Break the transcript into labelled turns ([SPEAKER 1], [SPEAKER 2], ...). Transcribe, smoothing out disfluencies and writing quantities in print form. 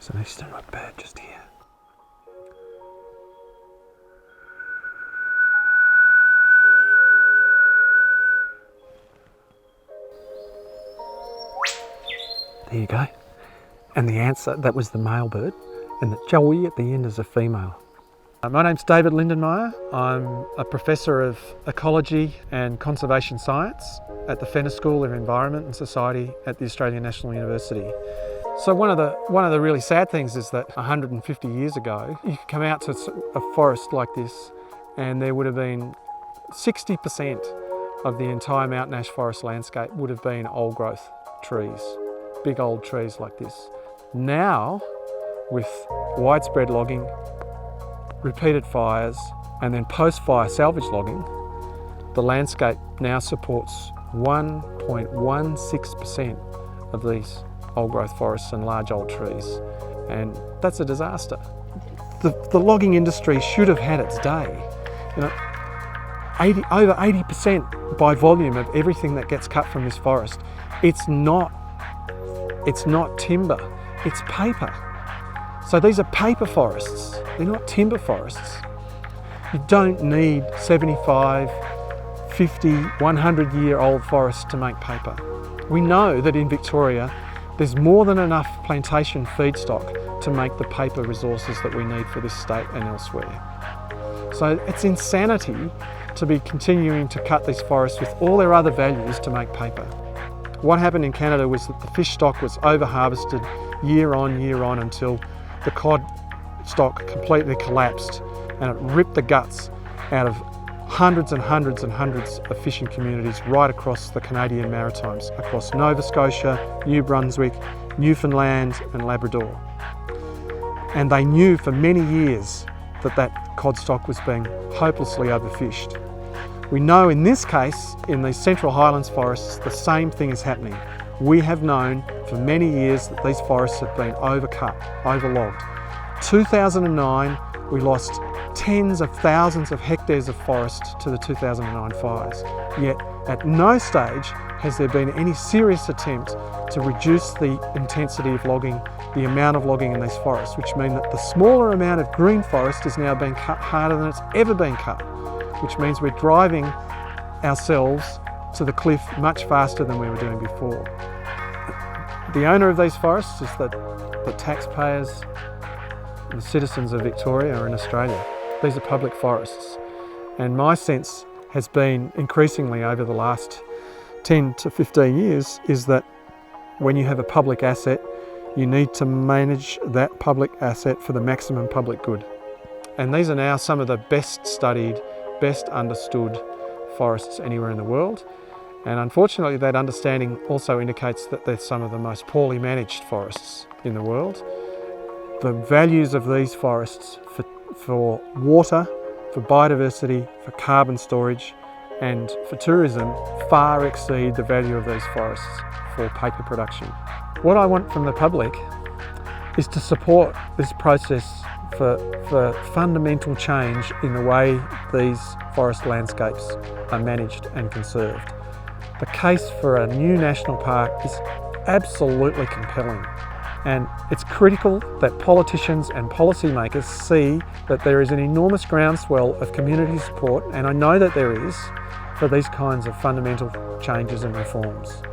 [SPEAKER 1] There's an eastern red bird just here. There you go. And the answer, that was the male bird, and the joey at the end is a female. My name's David Lindenmayer. I'm a professor of ecology and conservation science at the Fenner School of Environment and Society at the Australian National University. So one of the really sad things is that 150 years ago, you could come out to a forest like this and there would have been 60% of the entire mountain ash forest landscape would have been old growth trees, big old trees like this. Now, with widespread logging, repeated fires, and then post-fire salvage logging, the landscape now supports 1.16% of these old growth forests and large old trees, and that's a disaster. The logging industry should have had its day. You know, over 80% by volume of everything that gets cut from this forest. It's not timber, it's paper. So these are paper forests, they're not timber forests. You don't need 75, 50, 100-year-old forests to make paper. We know that in Victoria, there's more than enough plantation feedstock to make the paper resources that we need for this state and elsewhere. So it's insanity to be continuing to cut these forests with all their other values to make paper. What happened in Canada was that the fish stock was over-harvested year on until the cod stock completely collapsed, and it ripped the guts out of hundreds and hundreds and hundreds of fishing communities right across the Canadian Maritimes, across Nova Scotia, New Brunswick, Newfoundland and Labrador. And they knew for many years that that cod stock was being hopelessly overfished. We know in this case, in the Central Highlands forests, the same thing is happening. We have known for many years that these forests have been overcut, overlogged. 2009, we lost tens of thousands of hectares of forest to the 2009 fires. Yet at no stage has there been any serious attempt to reduce the intensity of logging, the amount of logging in these forests, which mean that the smaller amount of green forest is now being cut harder than it's ever been cut, which means we're driving ourselves to the cliff much faster than we were doing before. The owner of these forests is the taxpayers, the citizens of Victoria or in Australia. These are public forests, and my sense has been increasingly over the last 10 to 15 years is that when you have a public asset, you need to manage that public asset for the maximum public good. And these are now some of the best studied, best understood forests anywhere in the world. And unfortunately, that understanding also indicates that they're some of the most poorly managed forests in the world. The values of these forests for water, for biodiversity, for carbon storage, and for tourism far exceed the value of these forests for paper production. What I want from the public is to support this process for fundamental change in the way these forest landscapes are managed and conserved. The case for a new national park is absolutely compelling, and it's critical that politicians and policymakers see that there is an enormous groundswell of community support, and I know that there is, for these kinds of fundamental changes and reforms.